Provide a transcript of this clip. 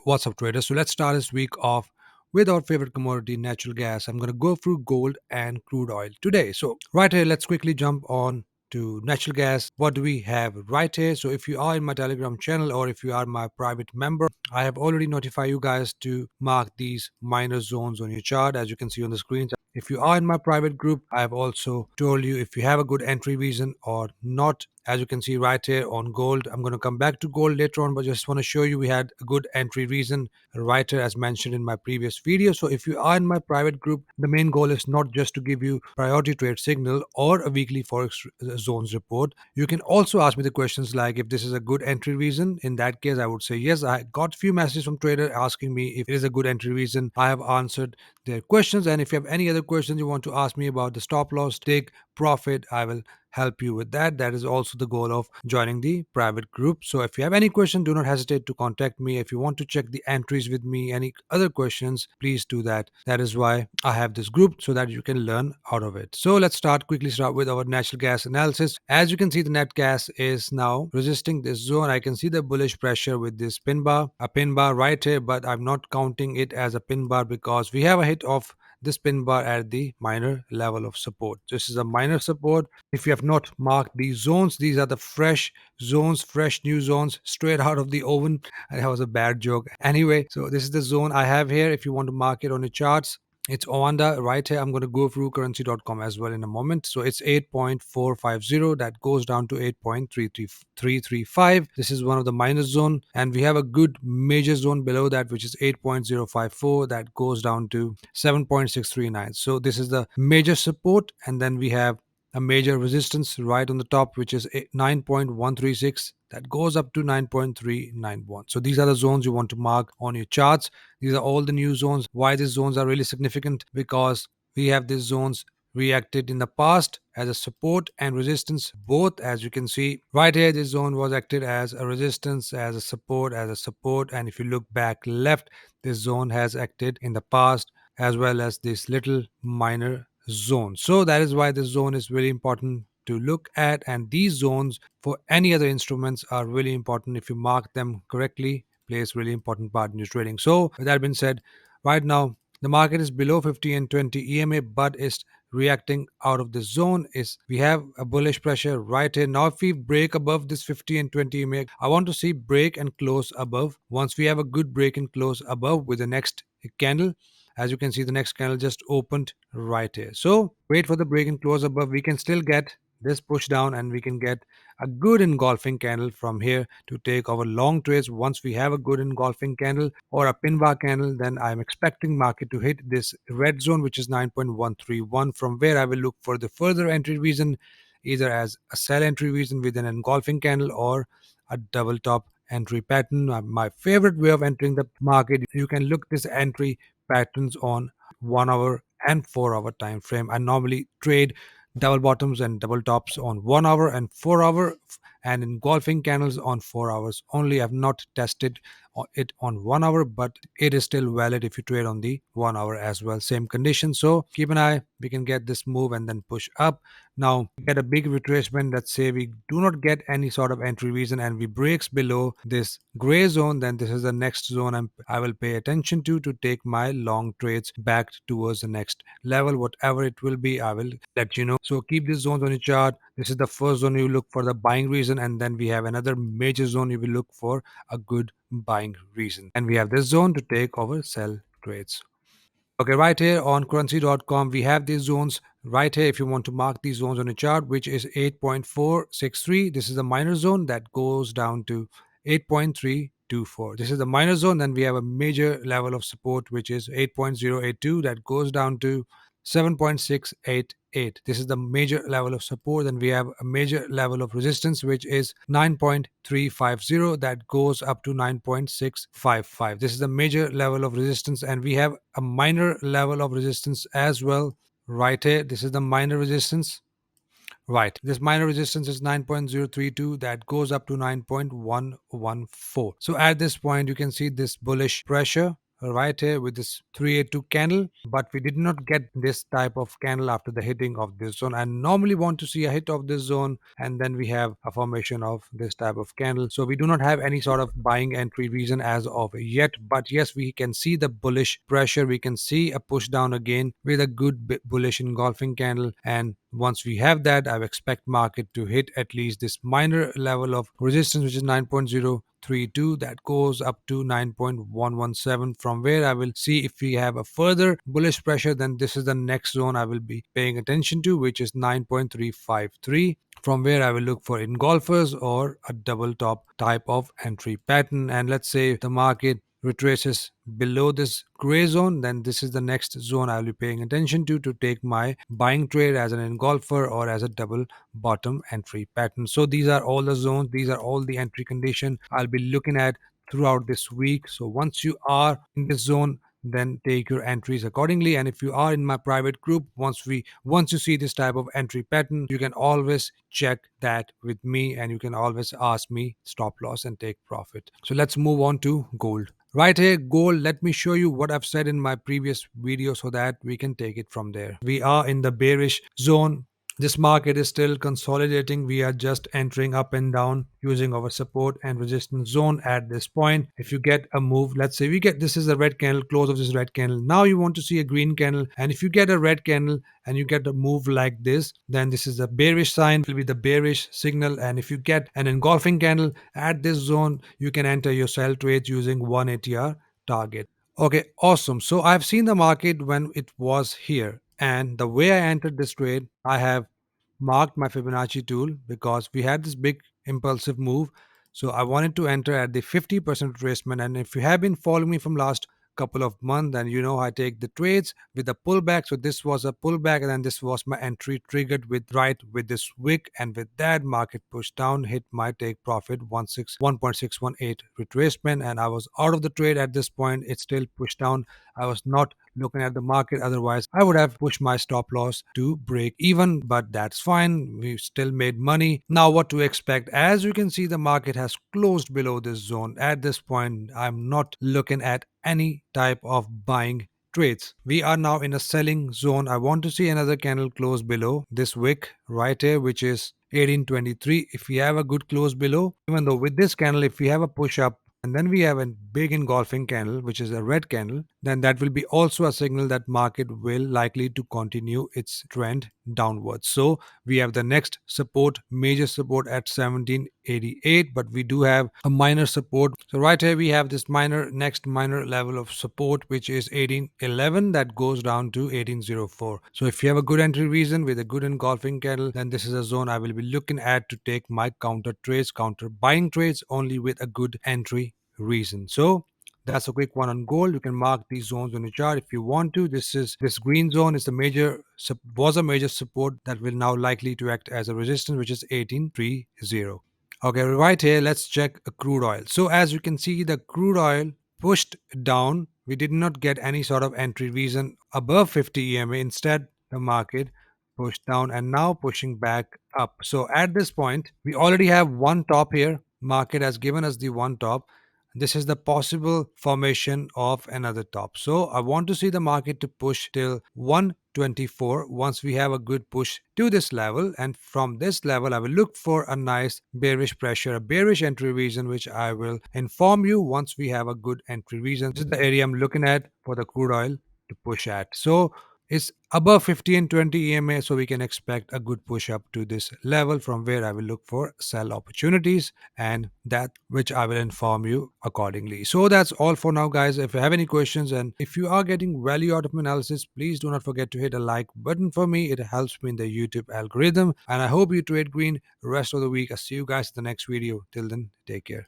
What's up, traders? So let's start this week off with our favorite commodity, natural gas. I'm going to go through gold and crude oil today. So right here, let's quickly jump on to natural gas. What do we have right here? So if you are in my Telegram channel or if you are my private member, I have already notified you guys to mark these minor zones on your chart, as you can see on the screen. If you are in my private group, I have also told you if you have a good entry reason or not. As you can see right here on gold, I'm going to come back to gold later on, but just want to show you we had a good entry reason right here as mentioned in my previous video. So if you are in my private group, the main goal is not just to give you priority trade signal or a weekly forex zones report. You can also ask me the questions like if this is a good entry reason. In that case, I would say yes. I got few messages from trader asking me if it is a good entry reason. I have answered their questions, and if you have any other questions you want to ask me about the stop loss, take profit, I will help you with that. That is also the goal of joining the private group. So if you have any question, do not hesitate to contact me. If you want to check the entries with me, any other questions, please do that. That is why I have this group, so that you can learn out of it. So let's quickly start with our natural gas analysis. As you can see, the net gas is now resisting this zone. I can see the bullish pressure with this pin bar, a pin bar right here, but I'm not counting it as a pin bar because we have a hit of this pin bar at the minor level of support. This is a minor support. If you have not marked these zones, these are the fresh zones, fresh new zones straight out of the oven. That was a bad joke. Anyway, so this is the zone I have here. If you want to mark it on your charts, it's Oanda right here. I'm going to go through currency.com as well in a moment. So it's 8.450. That goes down to 8.335. This is one of the minus zone. And we have a good major zone below that, which is 8.054. That goes down to 7.639. So this is the major support. And then we have a major resistance right on the top, which is 9.136. That goes up to 9.391. So these are the zones you want to mark on your charts. These are all the new zones. Why these zones are really significant? Because we have these zones reacted in the past as a support and resistance both. As you can see right here, this zone was acted as a resistance, as a support, and if you look back left, this zone has acted in the past as well as this little minor zone. So that is why this zone is really important to look at, and these zones for any other instruments are really important. If you mark them correctly, plays really important part in your trading. So with that being said, right now the market is below 50 and 20 EMA, but is reacting out of this zone. Is we have a bullish pressure right here. Now if we break above this 50 and 20 EMA, I want to see break and close above. Once we have a good break and close above with the next candle, as you can see, the next candle just opened right here. So wait for the break and close above. We can still get this push down, and we can get a good engulfing candle from here to take our long trades. Once we have a good engulfing candle or a pin bar candle, then I'm expecting market to hit this red zone, which is 9.131, from where I will look for the further entry reason, either as a sell entry reason with an engulfing candle or a double top entry pattern. My favorite way of entering the market, you can look this entry patterns on 1 hour and 4 hour time frame. I normally trade double bottoms and double tops on 1 hour and 4 hour, and engulfing candles on 4 hours only. I've not tested it on 1 hour, but it is still valid if you trade on the 1 hour as well. Same condition. So keep an eye. We can get this move and then push up. Now get a big retracement. Let's say we do not get any sort of entry reason and we breaks below this gray zone, then this is the next zone I will pay attention to take my long trades back towards the next level. Whatever it will be, I will let you know. So keep these zones on your chart. This is the first zone you look for the buying reason, and then we have another major zone you will look for a good buying reason, and we have this zone to take over sell trades. Okay, right here on currency.com, we have these zones right here. If you want to mark these zones on a chart, which is 8.463, this is the minor zone that goes down to 8.324. This is the minor zone. Then we have a major level of support, which is 8.082, that goes down to 7.688. This is the major level of support. Then we have a major level of resistance, which is 9.350, that goes up to 9.655. This is the major level of resistance, and we have a minor level of resistance as well right here. This is the minor resistance. Right. This minor resistance is 9.032, that goes up to 9.114. So at this point, you can see this bullish pressure right here with this 382 candle, but we did not get this type of candle after the hitting of this zone. I normally want to see a hit of this zone, and then we have a formation of this type of candle. So we do not have any sort of buying entry reason as of yet, but yes, we can see the bullish pressure. We can see a push down again with a good bullish engulfing candle, and once we have that, I expect market to hit at least this minor level of resistance, which is 9.032, that goes up to 9.117, from where I will see if we have a further bullish pressure. Then this is the next zone I will be paying attention to, which is 9.353, from where I will look for engulfers or a double top type of entry pattern. And let's say the market retraces below this gray zone, then this is the next zone I'll be paying attention to take my buying trade as an engulfer or as a double bottom entry pattern. So these are all the zones, these are all the entry condition I'll be looking at throughout this week. So once you are in this zone, then take your entries accordingly. And if you are in my private group, once you see this type of entry pattern, you can always check that with me, and you can always ask me stop loss and take profit. So let's move on to gold. Right here, gold, let me show you what I've said in my previous video so that we can take it from there. We are in the bearish zone. This market is still consolidating. We are just entering up and down using our support and resistance zone at this point. If you get a move, let's say we get this is a red candle, close of this red candle. Now you want to see a green candle, and if you get a red candle and you get a move like this, then this is a bearish sign, it will be the bearish signal. And if you get an engulfing candle at this zone, you can enter your sell trades using 180R target. Okay, awesome. So I've seen the market when it was here, and the way I entered this trade, I have marked my Fibonacci tool because we had this big impulsive move. So I wanted to enter at the 50% retracement. And if you have been following me from last couple of months, then you know I take the trades with the pullback. So this was a pullback, and then this was my entry triggered with this wick, and with that market pushed down, hit my take profit 1.618 retracement, and I was out of the trade at this point. It still pushed down. I was not looking at the market, otherwise I would have pushed my stop loss to break even, but that's fine, we still made money. Now what to expect? As you can see, the market has closed below this zone. At this point, I'm not looking at any type of buying trades. We are now in a selling zone. I want to see another candle close below this wick right here, which is 1823. If we have a good close below, even though with this candle, if we have a push up and then we have a big engulfing candle, which is a red candle, then that will be also a signal that market will likely to continue its trend downwards. So we have the next support, major support at 1788, but we do have a minor support. So right here we have this next minor level of support, which is 1811, that goes down to 1804. So if you have a good entry reason with a good engulfing candle, then this is a zone I will be looking at to take my counter trades, counter buying trades, only with a good entry reason. So that's a quick one on gold. You can mark these zones on the chart if you want to. This green zone is the was a major support that will now likely to act as a resistance, which is 1830. Okay, right here, let's check a crude oil. So as you can see, the crude oil pushed down. We did not get any sort of entry reason above 50 EMA. Instead, the market pushed down and now pushing back up. So at this point, we already have one top here. Market has given us the one top. This is the possible formation of another top. So I want to see the market to push till 124 once we have a good push to this level, and from this level I will look for a nice bearish pressure, a bearish entry reason, which I will inform you once we have a good entry reason. This is the area I'm looking at for the crude oil to push at. So it's above 50 and 20 EMA, so we can expect a good push up to this level, from where I will look for sell opportunities, and that which I will inform you accordingly. So that's all for now, guys. If you have any questions and if you are getting value out of my analysis, please do not forget to hit a like button for me. It helps me in the YouTube algorithm, and I hope you trade green the rest of the week. I'll see you guys in the next video. Till then, take care.